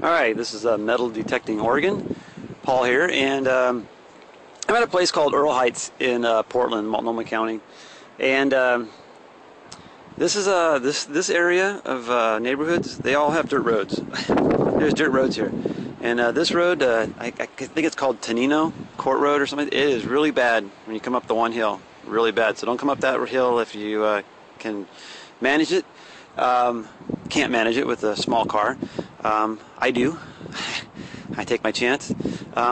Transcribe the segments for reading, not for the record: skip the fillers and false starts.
Alright, this is Metal Detecting Oregon. Paul here, and I'm at a place called Errol Heights in Portland, Multnomah County. And this is this area of neighborhoods. They all have dirt roads. There's dirt roads here, and this road, I think it's called Tanino Court Road or something. It is really bad when you come up the one hill. Really bad. So don't come up that hill if you can manage it. Can't manage it with a small car. I do. I take my chance.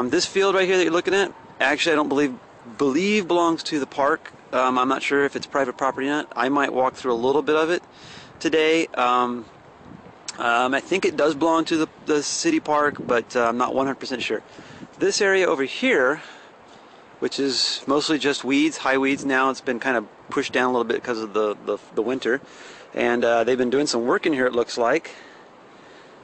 This field right here that you're looking at, actually I don't believe belongs to the park. I'm not sure if it's private property or not. I might walk through a little bit of it today. I think it does belong to the city park, but I'm not 100% sure. This area over here, which is mostly just weeds, high weeds now, it's been kind of pushed down a little bit because of the winter. And they've been doing some work in here, it looks like.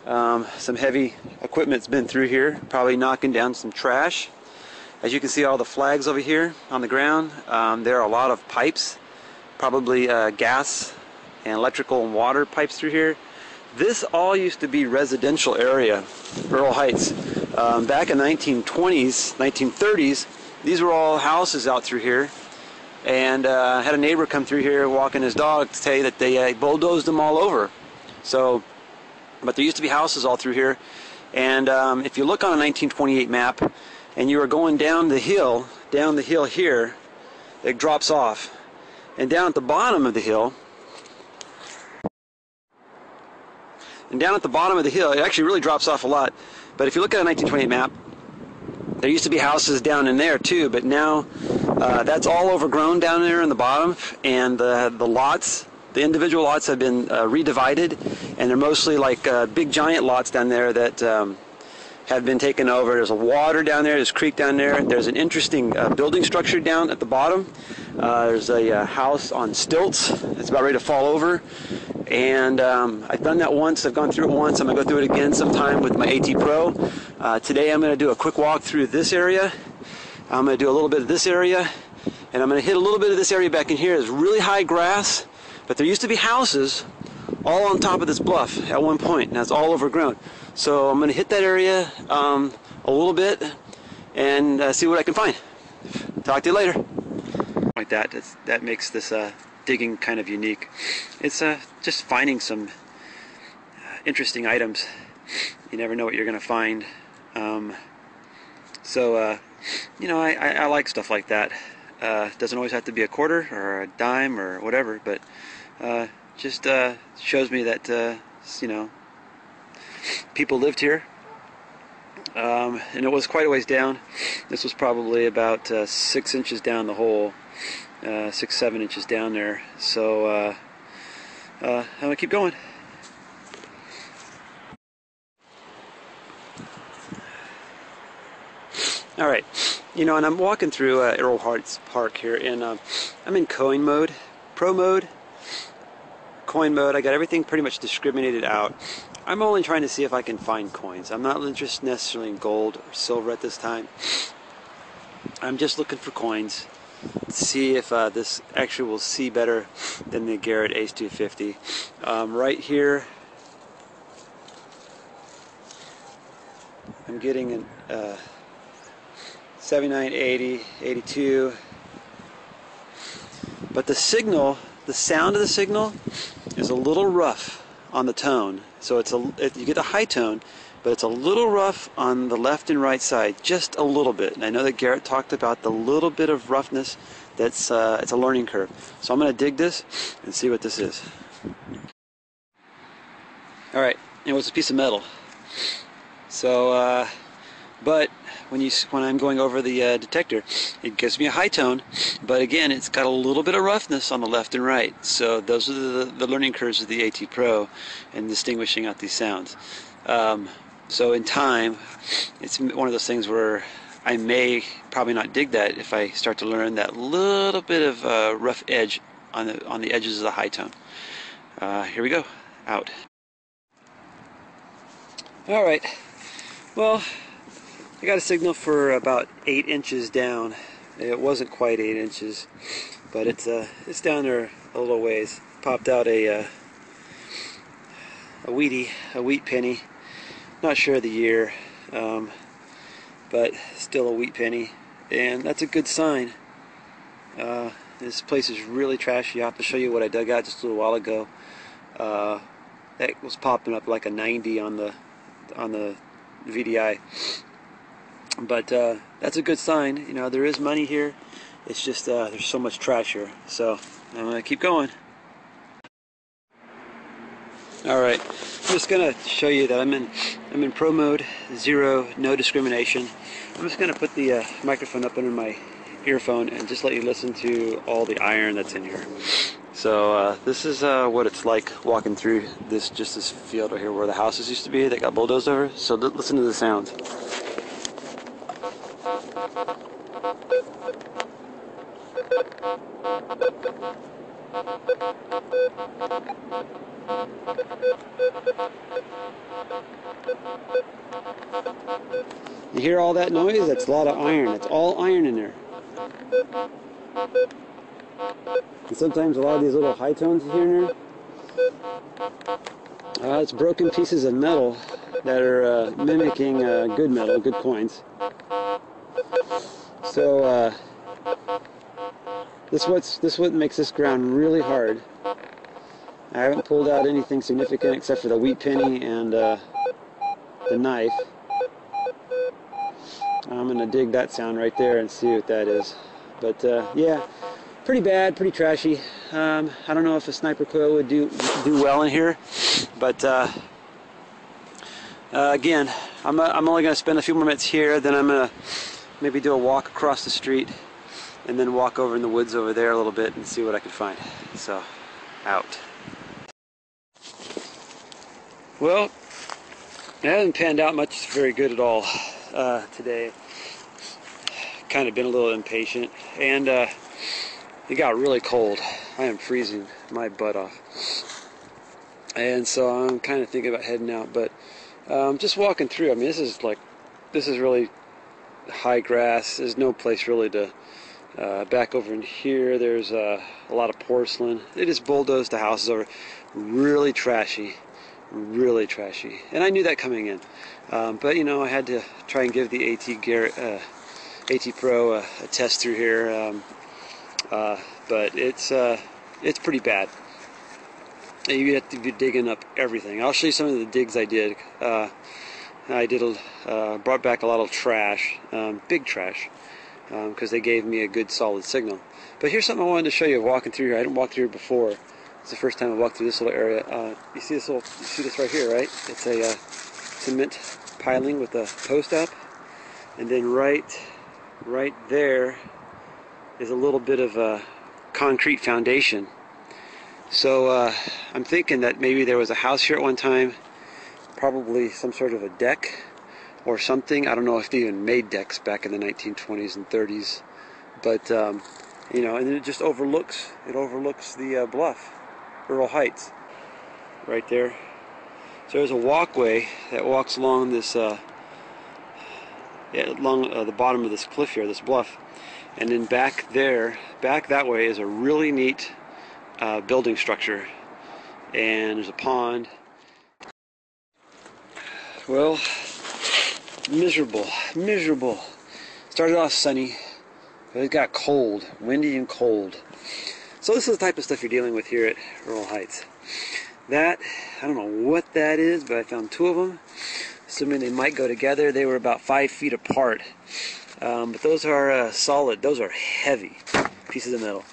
Some heavy equipment's been through here, probably knocking down some trash. As you can see, all the flags over here on the ground. There are a lot of pipes, probably gas and electrical and water pipes through here. This all used to be residential area, Errol Heights. Back in the 1920s, 1930s, these were all houses out through here. And I had a neighbor come through here walking his dog to say that they bulldozed them all over. So, but there used to be houses all through here. And if you look on a 1928 map, and you are going down the hill here, it drops off. And down at the bottom of the hill, it actually really drops off a lot. But if you look at a 1928 map, there used to be houses down in there too, but now that's all overgrown down there in the bottom, and the lots, the individual lots have been redivided, and they're mostly like big giant lots down there that have been taken over. There's a water down there, there's a creek down there, there's an interesting building structure down at the bottom. There's a house on stilts, it's about ready to fall over. And I've done that once, I've gone through it once, I'm going to go through it again sometime with my AT Pro. Today I'm going to do a quick walk through this area. I'm going to do a little bit of this area, and I'm going to hit a little bit of this area back in here. There's really high grass, but there used to be houses all on top of this bluff at one point, and that's all overgrown. So I'm going to hit that area a little bit and see what I can find. Talk to you later. Like that makes this digging kind of unique. It's just finding some interesting items. You never know what you're going to find. You know, I like stuff like that. Doesn't always have to be a quarter or a dime or whatever, but just shows me that you know, people lived here, and it was quite a ways down. This was probably about 6 inches down the hole, 6-7 inches down there. So I'm gonna keep going. All right, you know, and I'm walking through Errol Heights Park here, and I'm in coin mode, pro mode, coin mode. I got everything pretty much discriminated out. I'm only trying to see if I can find coins. I'm not interested necessarily in gold or silver at this time. I'm just looking for coins to see if this actually will see better than the Garrett Ace 250. Right here, I'm getting an 79, 80, 82. But the signal, the sound of the signal is a little rough on the tone. So you get a high tone, but it's a little rough on the left and right side, just a little bit. And I know that Garrett talked about the little bit of roughness. That's it's a learning curve. So I'm going to dig this and see what this is. All right, it was a piece of metal. So, but when I'm going over the detector, it gives me a high tone, but again, it's got a little bit of roughness on the left and right. So those are the learning curves of the AT Pro and distinguishing out these sounds. So in time, it's one of those things where I may probably not dig that if I start to learn that little bit of rough edge on the edges of the high tone. Here we go, out. All right, well, I got a signal for about 8 inches down. It wasn't quite 8 inches, but it's down there a little ways. Popped out a wheat penny Not sure of the year, but still a wheat penny, and that's a good sign. This place is really trashy. I have to show you what I dug out just a little while ago. That was popping up like a 90 on the VDI, but that's a good sign. You know, there is money here. It's just there's so much trash here, so I'm gonna keep going. All right, I'm just gonna show you that I'm in pro mode, zero, no discrimination. I'm just gonna put the microphone up under my earphone and just let you listen to all the iron that's in here. So this is what it's like walking through this field right here where the houses used to be that got bulldozed over. So listen to the sounds. You hear all that noise? That's a lot of iron. It's all iron in there. And sometimes a lot of these little high tones you hear in there, it's broken pieces of metal that are mimicking good metal, good coins. So this what makes this ground really hard. I haven't pulled out anything significant except for the wheat penny and the knife. I'm going to dig that sound right there and see what that is. But yeah, pretty bad, pretty trashy. I don't know if a sniper coil would do well in here, but again, I'm only going to spend a few more minutes here. Then I'm going to maybe do a walk across the street, and then walk over in the woods over there a little bit and see what I can find. So, out. Well, it hasn't panned out much very good at all today. Kind of been a little impatient, and it got really cold. I am freezing my butt off, and so I'm kind of thinking about heading out. But just walking through. I mean, this is really high grass. There's no place really to. Back over in here, there's a lot of porcelain. They just bulldozed the houses over. Really trashy, really trashy. And I knew that coming in, but you know, I had to try and give the Garrett. AT Pro a test through here, but it's pretty bad. You have to be digging up everything. I'll show you some of the digs I did. Brought back a lot of trash, big trash, because they gave me a good solid signal. But here's something I wanted to show you walking through here. I didn't walk through here before. It's the first time I walked through this little area. You see this right here, right? It's a cement piling with a post up, and then right there is a little bit of a concrete foundation. So I'm thinking that maybe there was a house here at one time, probably some sort of a deck or something. I don't know if they even made decks back in the 1920s and 30s, but you know, and it just overlooks the bluff, Errol Heights, right there. So there's a walkway that walks along this the bottom of this cliff here, this bluff, and then back that way is a really neat building structure, and there's a pond. Well, miserable. Started off sunny, but it got cold, windy and cold. So this is the type of stuff you're dealing with here at Errol Heights. That, I don't know what that is, but I found two of them. Assuming they might go together. They were about 5 feet apart, but those are solid. Those are heavy pieces of metal.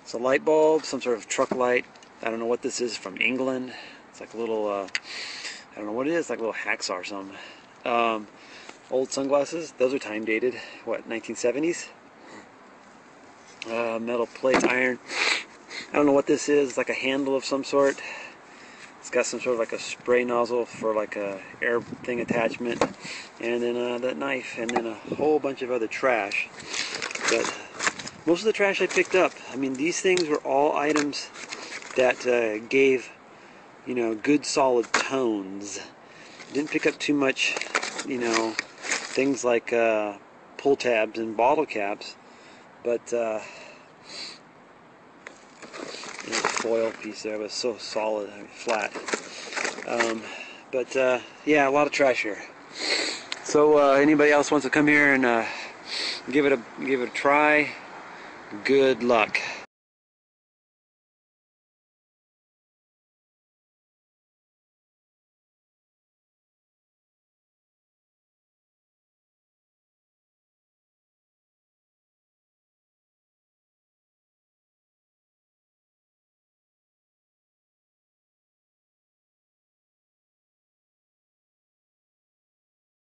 It's a light bulb, some sort of truck light. I don't know what this is, from England. It's like a little, I don't know what it is, like a little hacksaw or something. Old sunglasses. Those are time dated. What, 1970s? Metal plates, iron. I don't know what this is. It's like a handle of some sort. It's got some sort of like a spray nozzle for like a air thing attachment, and then that knife, and then a whole bunch of other trash. But most of the trash I picked up, I mean, these things were all items that gave, you know, good solid tones. Didn't pick up too much, you know, things like pull tabs and bottle caps, but the foil piece there was so solid, I mean, flat. But yeah, a lot of trash here. So anybody else wants to come here and give it a try, good luck.